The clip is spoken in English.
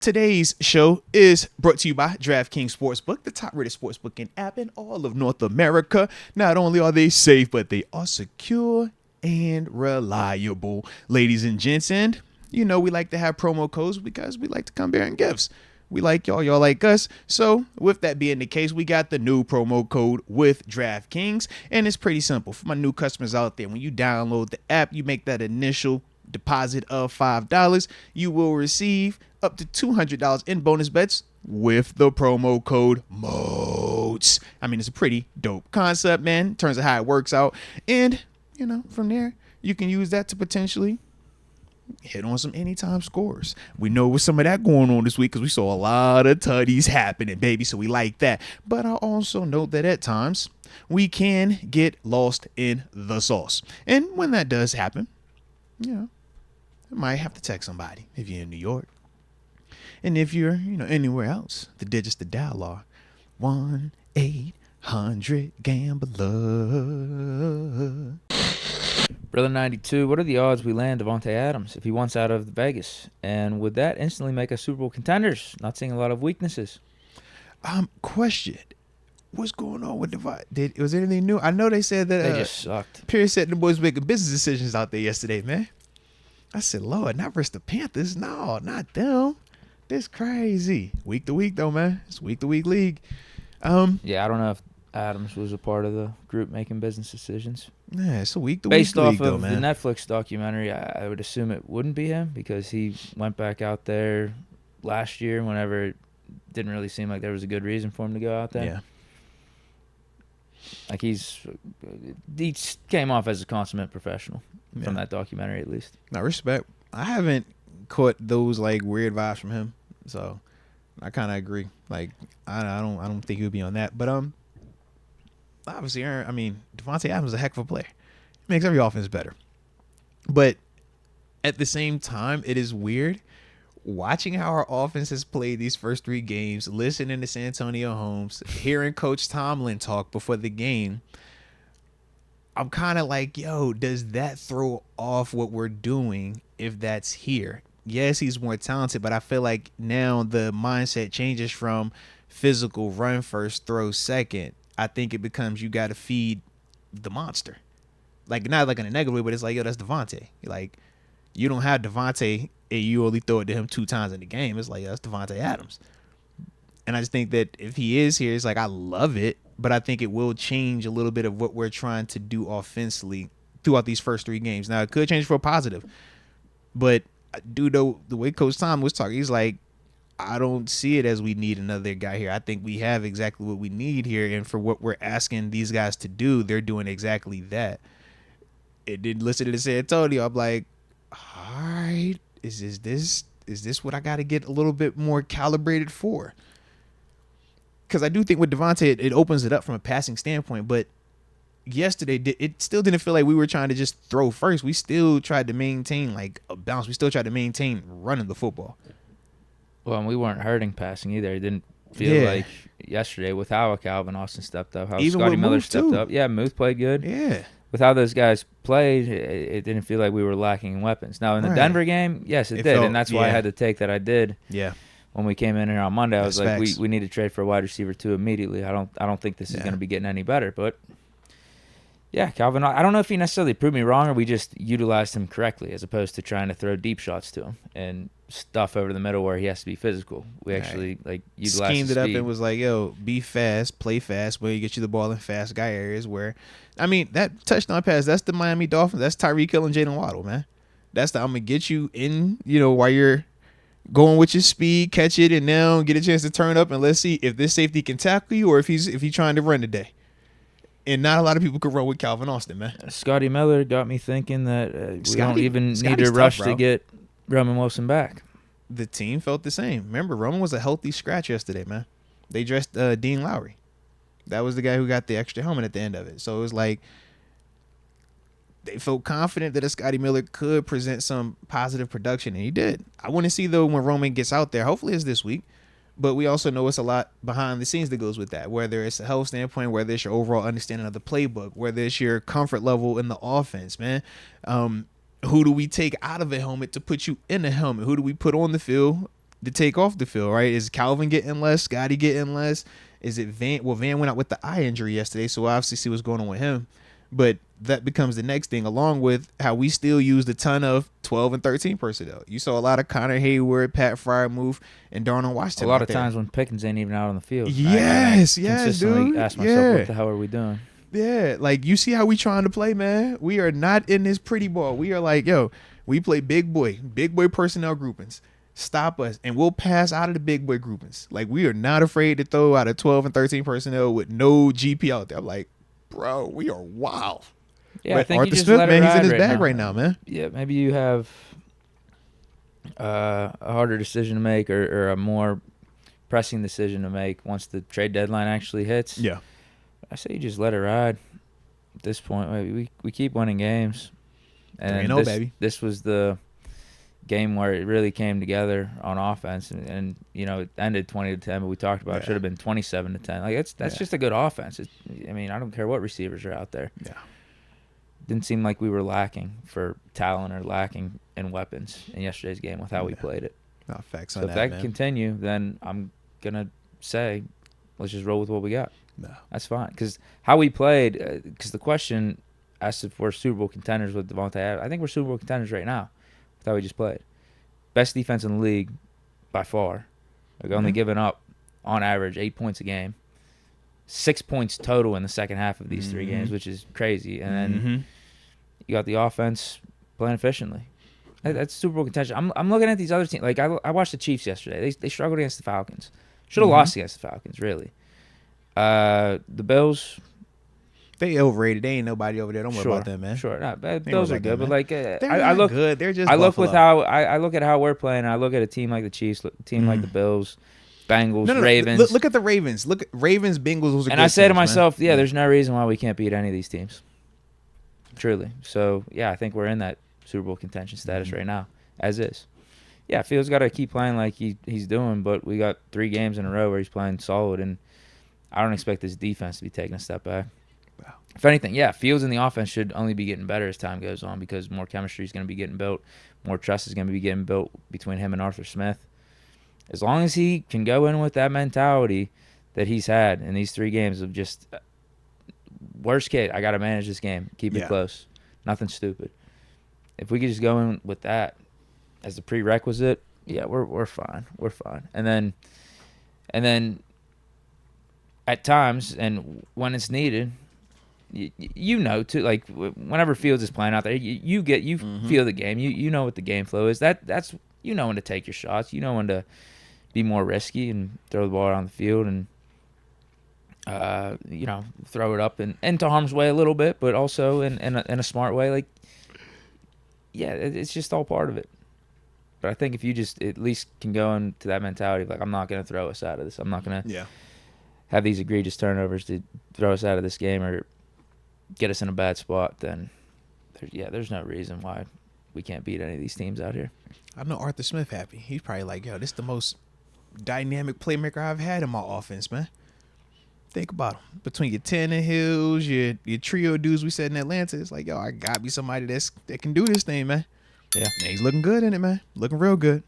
Today's show is brought to you by Draftkings Sportsbook, the top-rated sportsbooking app in all of North America. Not only are they safe, but they are secure and reliable. Ladies and gents, and you know we like to have promo codes because we like to come bearing gifts. We like y'all like us. So with that being the case, we got the new promo code with DraftKings, and it's pretty simple. For my new customers out there, when you download the app, you make that initial deposit of $5, you will receive up to $200 in bonus bets with the promo code MOATS. I mean, it's a pretty dope concept, man, in terms of how it works out. And, you know, from there, you can use that to potentially hit on some anytime scores. We know with some of that going on this week because we saw a lot of tutties happening, baby, so we like that. But I also note that at times we can get lost in the sauce. And when that does happen, you know, you might have to text somebody if you're in New York. And if you're, anywhere else, the digits to dial are 1-800-GAMBLER. Brother 92, what are the odds we land Davante Adams if he wants out of Vegas? And would that instantly make us Super Bowl contenders? Not seeing a lot of weaknesses. Question. What's going on with Davante? Was there anything new? I know they said that They just sucked. Pierce said the boys making business decisions out there yesterday, man. I said, Lord, not versus the Panthers. No, not them. This crazy. Week to week, though, man. It's week to week league. Yeah, I don't know if Adams was a part of the group making business decisions. Yeah, it's a week to week league, Based off though, of man. the Netflix documentary, I would assume it wouldn't be him because he went back out there last year whenever it didn't really seem like there was a good reason for him to go out there. Yeah. Like he came off as a consummate professional from that documentary, at least. Now, respect. I haven't caught those like weird vibes from him, so I kind of agree. Like, I don't think he would be on that. But obviously, Davante Adams is a heck of a player. He makes every offense better. But at the same time, it is weird watching how our offense has played these first three games, listening to Santonio Holmes, hearing Coach Tomlin talk before the game. I'm kind of like, yo, does that throw off what we're doing if that's here? Yes, he's more talented, but I feel like now the mindset changes from physical run first, throw second. I think it becomes you got to feed the monster. Like, not like in a negative way, but it's like, yo, that's Davante. Like, you don't have Davante and you only throw it to him 2 times in the game. It's like, that's Davante Adams. And I just think that if he is here, it's like, I love it, but I think it will change a little bit of what we're trying to do offensively throughout these first 3 games. Now, it could change for a positive, but I do know the way Coach Tom was talking, he's like, I don't see it as we need another guy here. I think we have exactly what we need here, and for what we're asking these guys to do, they're doing exactly that. It didn't listen to San Antonio. I'm like, all right, is this what I got to get a little bit more calibrated for? Because I do think with Davante, it opens it up from a passing standpoint. But yesterday, it still didn't feel like we were trying to just throw first. We still tried to maintain like a bounce. We still tried to maintain running the football. Well, and we weren't hurting passing either. It didn't feel like yesterday with how Calvin Austin stepped up, how Even Scotty with Miller Muth, stepped too. up. Yeah, Muth played good. Yeah. With how those guys played, it didn't feel like we were lacking in weapons. Now, in the Denver game, yes, it did. felt, And that's why I had the take that I did. Yeah. When we came in here on Monday, I was like, facts. we need to trade for a wide receiver too immediately. I don't think this is going to be getting any better. But yeah, Calvin, I don't know if he necessarily proved me wrong or we just utilized him correctly as opposed to trying to throw deep shots to him and stuff over the middle where he has to be physical. We actually utilized schemed his it up speed. and was like, yo, be fast, play fast, where you get you the ball in fast guy areas where, that touchdown pass, that's the Miami Dolphins. That's Tyreek Hill and Jalen Waddle, man. That's I'm going to get you in, while you're going with your speed, catch it, and now get a chance to turn up, and let's see if this safety can tackle you or if he's trying to run today. And not a lot of people could run with Calvin Austin, man. Scotty Miller got me thinking that we don't even need to Scotty's rush tough, bro. to get Roman Wilson back. The team felt the same. Remember, Roman was a healthy scratch yesterday, man. They dressed Dean Lowry. That was the guy who got the extra helmet at the end of it. So it was like they felt confident that a Scotty Miller could present some positive production, and he did. I want to see, though, when Roman gets out there. Hopefully it's this week. But we also know it's a lot behind the scenes that goes with that, whether it's a health standpoint, whether it's your overall understanding of the playbook, whether it's your comfort level in the offense, man. Who do we take out of a helmet to put you in a helmet? Who do we put on the field to take off the field, right? Is Calvin getting less? Scotty getting less? Is it Van? Well, Van went out with the eye injury yesterday, so we'll obviously see what's going on with him. But that becomes the next thing, along with how we still used a ton of 12 and 13 personnel. You saw a lot of Connor Hayward, Pat Freiermuth, and Darnell Washington. A lot of times when Pickens ain't even out on the field. Yes, I yes, consistently dude. ask myself, what the hell are we doing? Yeah, like you see how we trying to play, man. We are not in this pretty ball. We are like, yo, we play big boy personnel groupings. Stop us, and we'll pass out of the big boy groupings. Like, we are not afraid to throw out of 12 and 13 personnel with no GP out there. I'm like, bro, we are wild. Yeah, but I think Arthur you just Smith, let man, it he's in his ride bag right now, man. Yeah, maybe you have a harder decision to make or a more pressing decision to make once the trade deadline actually hits. Yeah. I say you just let it ride at this point. Maybe we keep winning games. And this was the game where it really came together on offense, and you know, it ended 20-10, but we talked about it should have been 27-10. Like that's just a good offense. I mean, I don't care what receivers are out there. Yeah. Didn't seem like we were lacking for talent or lacking in weapons in yesterday's game with how we played it. No, facts so on if that, that man. can continue, then I'm gonna say let's just roll with what we got. No. That's fine, because how we played. Because the question asked if we're Super Bowl contenders with Davante Adams. I think we're Super Bowl contenders right now with how we just played. Best defense in the league by far. Like only giving up on average 8 points a game. 6 points total in the second half of these three games, which is crazy. And then you got the offense playing efficiently. That's Super Bowl contention. I'm looking at these other teams. Like I watched the Chiefs yesterday. They struggled against the Falcons. Should have lost against the Falcons, really. The Bills. They overrated. They ain't nobody over there. Don't worry about them, man. Sure, Bills are good, but like I look good. They're just. I look Buffalo. with how I look at how we're playing. I look at a team like the Chiefs, a team like the Bills, Bengals, Ravens. Look at the Ravens. Look at Ravens, Bengals. Was a and good I say to teams, myself, man. there's no reason why we can't beat any of these teams. Truly. So I think we're in that Super Bowl contention status right now, as is. Yeah, Fields got to keep playing like he's doing, but we got 3 games in a row where he's playing solid, and I don't expect this defense to be taking a step back. Wow. If anything, Fields in the offense should only be getting better as time goes on because more chemistry is going to be getting built, more trust is going to be getting built between him and Arthur Smith. As long as he can go in with that mentality that he's had in these 3 games of just worst case, I got to manage this game, keep it close, nothing stupid. If we could just go in with that as the prerequisite, we're fine. We're fine. And then at times and when it's needed, you know, too, like whenever Fields is playing out there, you feel the game. You know what the game flow is. That's you know when to take your shots. You know when to be more risky and throw the ball around the field and throw it up and into harm's way a little bit, but also in a smart way. Like, it's just all part of it. But I think if you just at least can go into that mentality of like, I'm not going to throw us out of this. I'm not going to have these egregious turnovers to throw us out of this game or get us in a bad spot, then there's no reason why we can't beat any of these teams out here. I know Arthur Smith happy. He's probably like, yo, this is the most dynamic playmaker I've had in my offense, man. Think about him. Between your Tannehills, your trio dudes we said in Atlanta, it's like, yo, I got to be somebody that can do this thing, man. Yeah. And he's looking good in it, man. Looking real good.